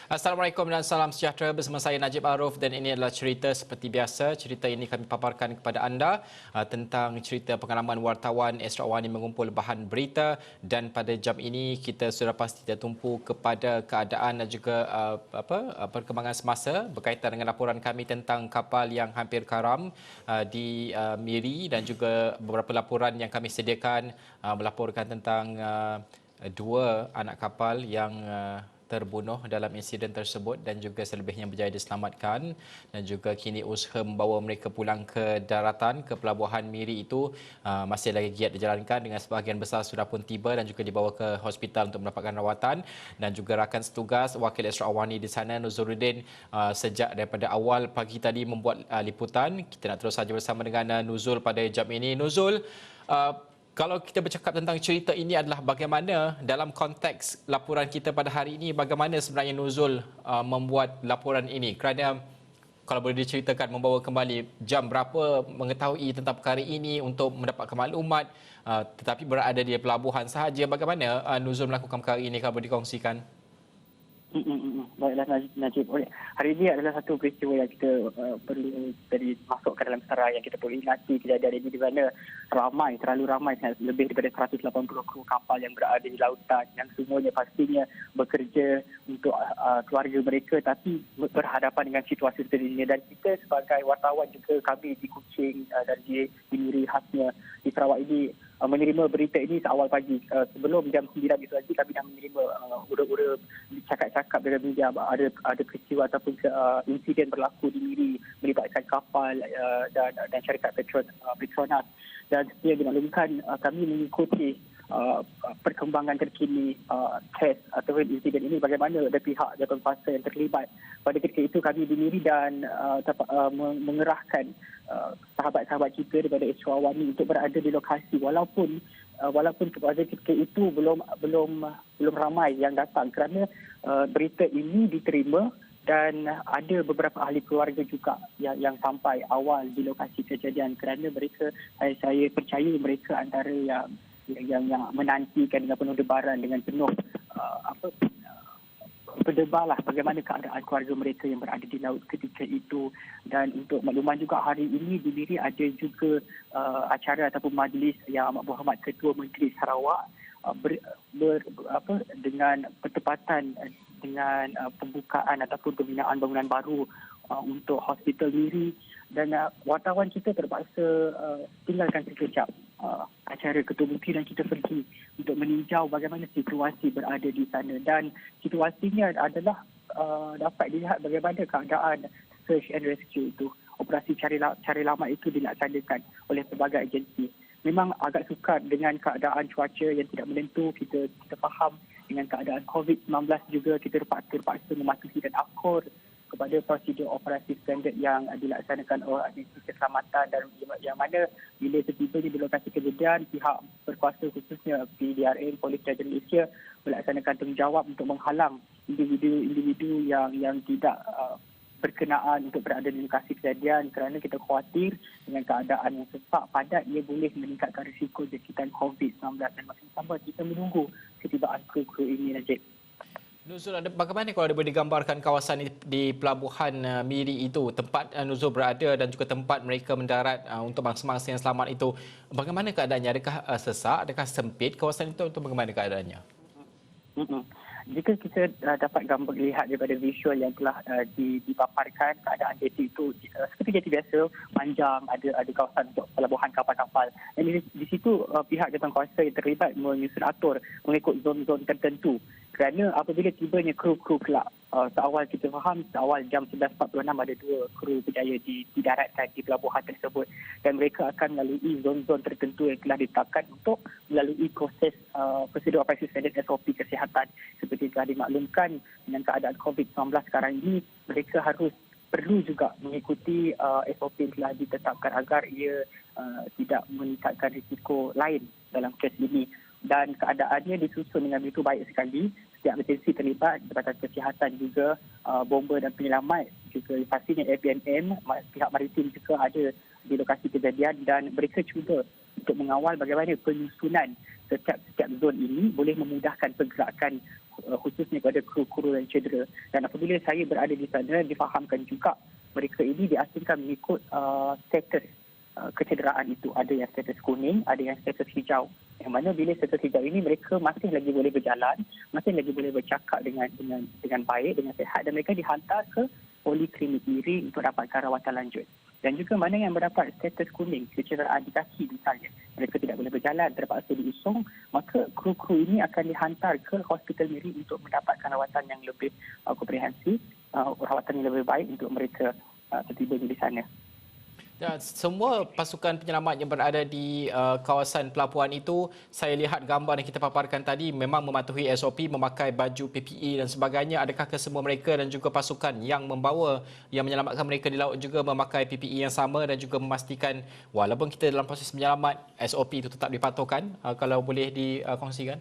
Assalamualaikum dan salam sejahtera, bersama saya Najib Aruf, dan ini adalah cerita seperti biasa. Cerita ini kami paparkan kepada anda tentang cerita pengalaman wartawan Astro Awani mengumpul bahan berita, dan pada jam ini kita sudah pasti tertumpu kepada keadaan dan juga perkembangan semasa berkaitan dengan laporan kami tentang kapal yang hampir karam di Miri, dan juga beberapa laporan yang kami sediakan melaporkan tentang dua anak kapal yang terbunuh dalam insiden tersebut dan juga selebihnya berjaya diselamatkan, dan juga kini usaha membawa mereka pulang ke daratan ke pelabuhan Miri itu masih lagi giat dijalankan, dengan sebahagian besar sudah pun tiba dan juga dibawa ke hospital untuk mendapatkan rawatan. Dan juga rakan setugas wakil Astro Awani di sana, Nuzuruddin, sejak daripada awal pagi tadi membuat liputan. Kita nak terus saja bersama dengan Nuzul pada jam ini. Nuzul, kalau kita bercakap tentang cerita ini adalah bagaimana dalam konteks laporan kita pada hari ini, bagaimana sebenarnya Nuzul membuat laporan ini? Kerana kalau boleh diceritakan, membawa kembali jam berapa mengetahui tentang perkara ini untuk mendapatkan maklumat, tetapi berada di pelabuhan sahaja. Bagaimana Nuzul melakukan perkara ini, kalau boleh dikongsikan? Baiklah Najib. Hari ini adalah satu peristiwa yang kita perlu masukkan dalam sejarah, yang kita perlu ingati kejadian ini, di mana terlalu ramai, lebih daripada 180 kru kapal yang berada di lautan, yang semuanya pastinya bekerja untuk keluarga mereka, tapi berhadapan dengan situasi seperti ini. Dan kita sebagai wartawan juga, kami di Kuching dan di Miri khasnya di Sarawak ini, menerima berita ini seawal pagi. Sebelum jam 9 itu lagi, kami dah menerima ura-ura cakap-cakap dalam media ada peristiwa ataupun insiden berlaku di Miri melibatkan kapal dan syarikat Petronas. Dan seperti yang dimaklumkan, kami mengikuti perkembangan terkini kes atau insiden ini, bagaimana ada pihak jawatan kuasa yang terlibat. Pada ketika itu kami di Miri dan mengerahkan sahabat-sahabat kita daripada Astro Awani untuk berada di lokasi, walaupun pada ketika itu belum ramai yang datang, kerana berita ini diterima dan ada beberapa ahli keluarga juga yang sampai awal di lokasi kejadian, kerana mereka, saya percaya mereka antara yang menantikan dengan penuh debaran, dengan penuh berdebarlah bagaimana keadaan keluarga mereka yang berada di laut ketika itu. Dan untuk makluman juga, hari ini di Miri ada juga acara ataupun majlis Yang Amat Berhormat Ketua Menteri Sarawak dengan bertepatan dengan pembukaan ataupun pembinaan bangunan baru untuk Hospital Miri. Dan wartawan kita terpaksa tinggalkan sekejap acara Ketua Menteri dan kita pergi untuk meninjau bagaimana situasi berada di sana. Dan situasinya adalah dapat dilihat bagaimana keadaan search and rescue itu. Operasi cari lamat itu dilaksanakan oleh pelbagai agensi. Memang agak sukar dengan keadaan cuaca yang tidak menentu. Kita faham dengan keadaan COVID-19 juga, kita terpaksa mematuhi dan akur kepada prosedur operasi standard yang dilaksanakan oleh agensi keselamatan, dan yang mana bila setibanya di lokasi kejadian, pihak berkuasa khususnya PDRN, Polis Raja Malaysia, melaksanakan tanggungjawab untuk menghalang individu yang tidak berkenaan untuk berada di lokasi kejadian, kerana kita khawatir dengan keadaan yang sesak padat ia boleh meningkatkan risiko jangkitan COVID-19. Dan sama-sama kita menunggu ketibaan kru-kru ini, Najib. Nuzul, bagaimana kalau boleh digambarkan kawasan di pelabuhan Miri itu, tempat Nuzul berada dan juga tempat mereka mendarat untuk mangsa-mangsa yang selamat itu, bagaimana keadaannya? Adakah sesak, adakah sempit kawasan itu, atau bagaimana keadaannya? Jika kita dapat lihat daripada visual yang telah dipaparkan, keadaan jeti itu seperti jeti biasa, panjang, ada kawasan untuk pelabuhan kapal-kapal. Dan di situ pihak jawatankuasa yang terlibat menyusun atur mengikut zon-zon tertentu. Kerana apabila tibanya kru-kru kelak, seawal kita faham, seawal jam 11.46 ada dua kru berjaya didaratkan di pelabuhan tersebut, dan mereka akan melalui zon-zon tertentu yang telah ditetapkan untuk melalui proses prosedur operasi standard SOP kesihatan. Seperti telah dimaklumkan, dengan keadaan COVID-19 sekarang ini, mereka perlu juga mengikuti SOP yang telah ditetapkan agar ia tidak meningkatkan risiko lain dalam kes ini. Dan keadaannya disusun dengan begitu baik sekali. Setiap agensi terlibat, Jabatan Kesihatan juga, bomba dan penyelamat juga, pastinya FBNM, pihak maritim juga ada di lokasi kejadian, dan mereka cuba untuk mengawal bagaimana penyusunan setiap zon ini boleh memudahkan pergerakan khususnya kepada kru-kru yang cedera. Dan apabila saya berada di sana, difahamkan juga mereka ini diasingkan mengikut status kecederaan itu. Ada yang status kuning, ada yang status hijau. Yang mana bila status hijau ini mereka masih lagi boleh berjalan, masih lagi boleh bercakap dengan baik, dengan sihat, dan mereka dihantar ke poliklinik diri untuk dapatkan rawatan lanjut. Dan juga mana yang mendapat status kuning, kecederaan di kaki misalnya, mereka tidak boleh berjalan, terpaksa diusung, maka kru-kru ini akan dihantar ke hospital Miri untuk mendapatkan rawatan yang lebih komprehensif, rawatan yang lebih baik untuk mereka setibanya di sana. Ya, semua pasukan penyelamat yang berada di kawasan pelabuhan itu, saya lihat gambar yang kita paparkan tadi memang mematuhi SOP, memakai baju PPE dan sebagainya. Adakah kesemua mereka dan juga pasukan yang menyelamatkan mereka di laut juga memakai PPE yang sama dan juga memastikan walaupun kita dalam proses menyelamat, SOP itu tetap dipatuhkan? Kalau boleh dikongsikan.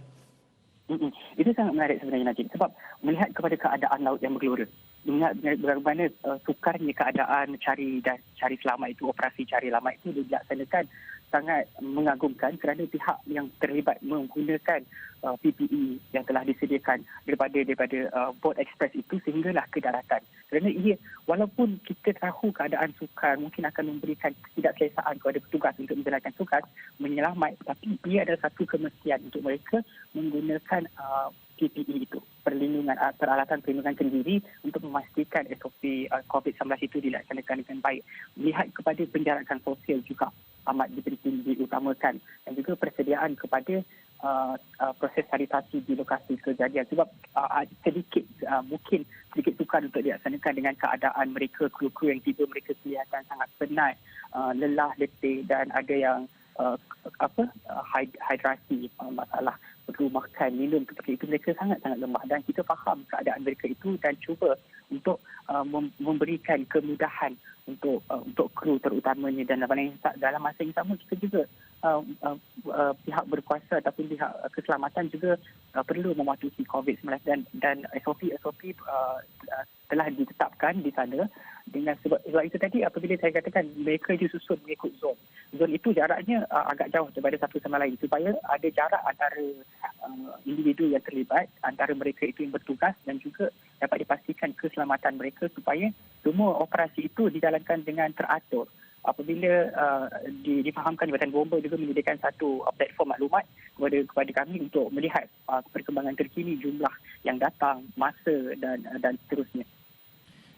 Itu sangat menarik sebenarnya, Najib. Sebab melihat kepada keadaan laut yang bergelora, melihat bagaimana sukarnya keadaan cari selamat itu, operasi cari selamat itu dilaksanakan, sangat mengagumkan kerana pihak yang terlibat menggunakan PPE yang telah disediakan daripada bot ekspres itu sehinggalah ke daratan. Kerana ia, walaupun kita tahu keadaan sukar mungkin akan memberikan ketidakselesaan kepada petugas untuk menjalankan tugas menyelamat, tapi ia adalah satu kemestian untuk mereka menggunakan PPE itu, peralatan perlindungan sendiri untuk memastikan SOP COVID-19 itu dilaksanakan dengan baik. Melihat kepada penjarakan sosial juga amat penting diutamakan, dan juga persediaan kepada proses sanitasi di lokasi kejadian. Sebab mungkin sedikit sukar untuk dilaksanakan dengan keadaan mereka, kru-kru yang tiba, mereka kelihatan sangat penat, lelah, letih, dan ada yang hidrasi, masalah perlu makan, minum, seperti itu. Mereka sangat-sangat lemah dan kita faham keadaan mereka itu dan cuba untuk memberikan kemudahan untuk kru terutamanya. Dan dalam masa yang sama kita juga pihak berkuasa ataupun pihak keselamatan juga perlu mematuhi COVID-19 dan SOP telah ditetapkan di sana. Dengan sebab itu tadi apabila saya katakan mereka disusun mengikut zon. Zon itu jaraknya agak jauh daripada satu sama lain supaya ada jarak antara individu yang terlibat, antara mereka itu yang bertugas, dan juga dapat dipastikan keselamatan mereka supaya semua operasi itu dijalankan dengan teratur. Apabila difahamkan Jabatan Bomba juga menyediakan satu platform maklumat kepada kami untuk melihat perkembangan terkini, jumlah yang datang, masa dan seterusnya.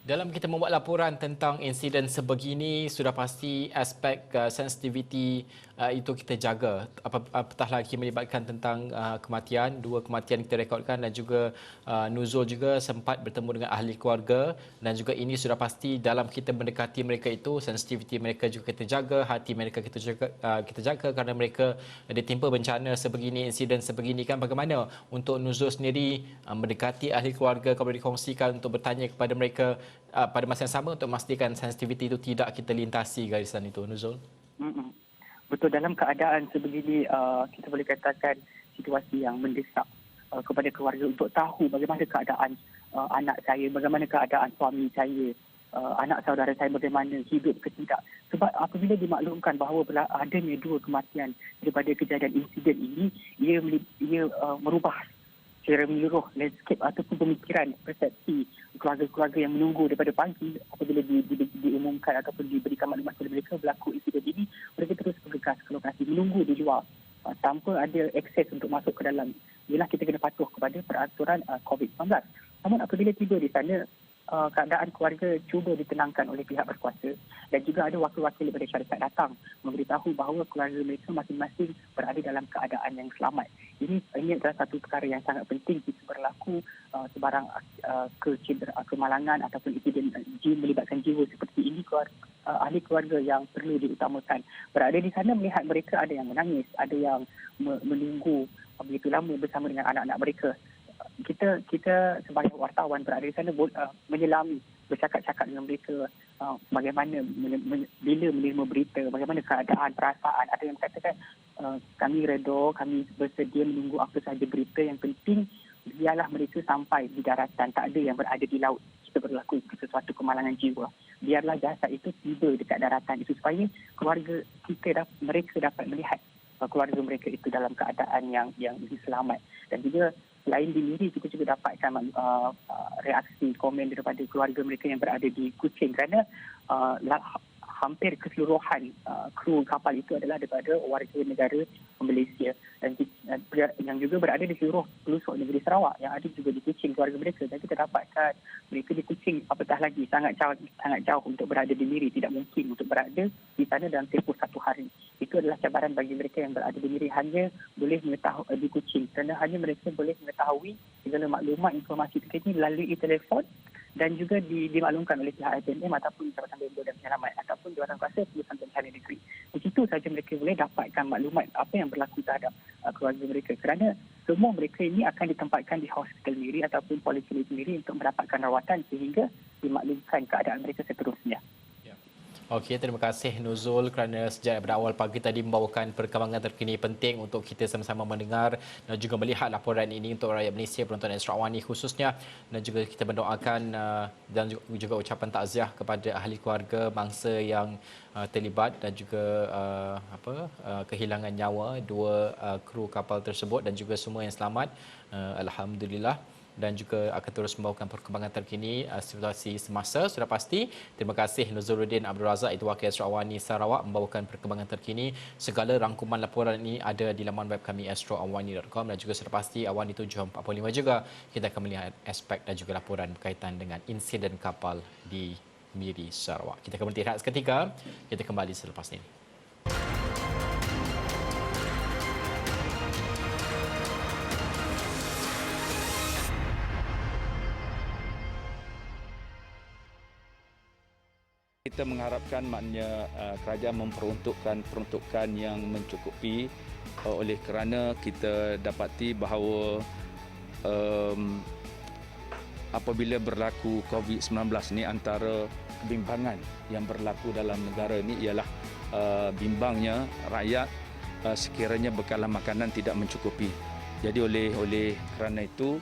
Dalam kita membuat laporan tentang insiden sebegini, sudah pasti aspek sensitiviti itu kita jaga. Apatah lagi melibatkan tentang kematian, 2 kematian kita rekodkan, dan juga Nuzul juga sempat bertemu dengan ahli keluarga, dan juga ini sudah pasti dalam kita mendekati mereka itu, sensitiviti mereka juga kita jaga, hati mereka kita jaga kerana mereka ditimpa bencana sebegini, insiden sebegini kan. Bagaimana untuk Nuzul sendiri mendekati ahli keluarga, kalau dikongsikan untuk bertanya kepada mereka pada masa yang sama untuk memastikan sensitiviti itu tidak kita lintasi garisan itu, Nuzul? Betul, dalam keadaan sebegini kita boleh katakan situasi yang mendesak kepada keluarga untuk tahu bagaimana keadaan anak saya, bagaimana keadaan suami saya, anak saudara saya bagaimana hidup ke tidak. Sebab apabila dimaklumkan bahawa adanya 2 kematian daripada kejadian insiden ini, ia merubah secara menyeluruh landscape ataupun pemikiran, persepsi keluarga-keluarga yang menunggu daripada pagi. Apabila diumumkan ataupun diberikan maklumat kepada mereka berlaku insiden ini, mereka terus bergegas ke lokasi, menunggu di luar tanpa ada akses untuk masuk ke dalam. Ialah kita kena patuh kepada peraturan COVID-19. Namun apabila tiba di sana, keadaan keluarga cuba ditenangkan oleh pihak berkuasa, dan juga ada wakil-wakil daripada syarikat datang memberitahu bahawa keluarga mereka masing-masing berada dalam keadaan yang selamat. Ini adalah satu perkara yang sangat penting jika berlaku sebarang kemalangan ataupun insiden melibatkan jiwa seperti ini. Ahli keluarga yang perlu diutamakan berada di sana, melihat mereka ada yang menangis, ada yang menunggu begitu lama bersama dengan anak-anak mereka. Kita sebagai wartawan berada di sana menyelami, bercakap-cakap dengan mereka bagaimana bila menerima berita, bagaimana keadaan, perasaan. Ada yang katakan kami redha, kami bersedia menunggu apa sahaja berita, yang penting biarlah mereka sampai di daratan, tak ada yang berada di laut jika berlaku sesuatu kemalangan jiwa. Biarlah jasad itu tiba dekat daratan itu supaya keluarga mereka dapat melihat keluarga mereka itu dalam keadaan yang selamat. Dan juga selain di Miri, kita juga dapatkan reaksi komen daripada keluarga mereka yang berada di Kuching kerana hampir keseluruhan kru kapal itu adalah daripada warga negara Malaysia dan yang juga berada di seluruh pelosok negeri Sarawak, yang ada juga di Kuching keluarga mereka, dan kita dapatkan mereka di Kuching apatah lagi sangat jauh untuk berada di Miri, tidak mungkin untuk berada di sana dalam tempoh 1 hari. Itu adalah cabaran bagi mereka yang berada di Miri, hanya boleh mengetahui di Kuching kerana hanya mereka boleh mengetahui segala maklumat informasi terkini melalui telefon dan juga dimaklumkan oleh pihak SNM ataupun Jabatan Bomba dan Penyelamat ataupun Jawatan Kuasa Perusahaan Bencana Negeri. Di situ sahaja mereka boleh dapatkan maklumat apa yang berlaku terhadap keluarga mereka, kerana semua mereka ini akan ditempatkan di hospital Miri ataupun Poliklinik Miri untuk mendapatkan rawatan sehingga dimaklumkan keadaan mereka seterusnya. Okey, terima kasih Nuzul kerana sejak daripada awal pagi tadi membawakan perkembangan terkini penting untuk kita sama-sama mendengar dan juga melihat laporan ini untuk rakyat Malaysia, penonton Astro Awani khususnya, dan juga kita mendoakan dan juga ucapan takziah kepada ahli keluarga bangsa yang terlibat dan juga kehilangan nyawa 2 kru kapal tersebut dan juga semua yang selamat. Alhamdulillah. Dan juga akan terus membawakan perkembangan terkini situasi semasa sudah pasti. Terima kasih Nuzuluddin Abdul Razak, itu Wakil Astro Awani Sarawak, membawakan perkembangan terkini. Segala rangkuman laporan ini ada di laman web kami astroawani.com, dan juga sudah pasti Awani 7.45 juga kita akan melihat aspek dan juga laporan berkaitan dengan insiden kapal di Miri Sarawak. Kita akan berhenti rehat seketika. Kita kembali selepas ini. Kita mengharapkan maknanya kerajaan memperuntukkan peruntukan yang mencukupi, oleh kerana kita dapati bahawa apabila berlaku COVID-19 ni, antara kebimbangan yang berlaku dalam negara ini ialah bimbangnya rakyat sekiranya bekalan makanan tidak mencukupi. Jadi oleh kerana itu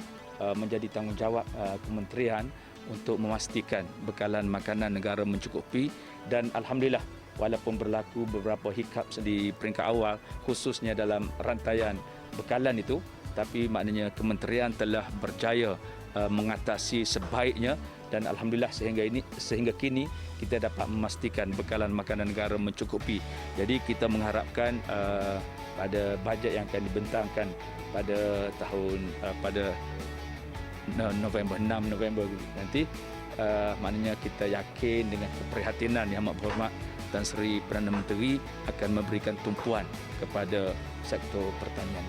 menjadi tanggungjawab kementerian untuk memastikan bekalan makanan negara mencukupi, dan alhamdulillah walaupun berlaku beberapa hiccups di peringkat awal khususnya dalam rantaian bekalan itu, tapi maknanya kementerian telah berjaya mengatasi sebaiknya, dan alhamdulillah sehingga kini kita dapat memastikan bekalan makanan negara mencukupi. Jadi kita mengharapkan pada bajet yang akan dibentangkan pada November 6 November nanti, maknanya kita yakin dengan keprihatinan Yang Amat Berhormat Tan Sri Perdana Menteri akan memberikan tumpuan kepada sektor pertanian.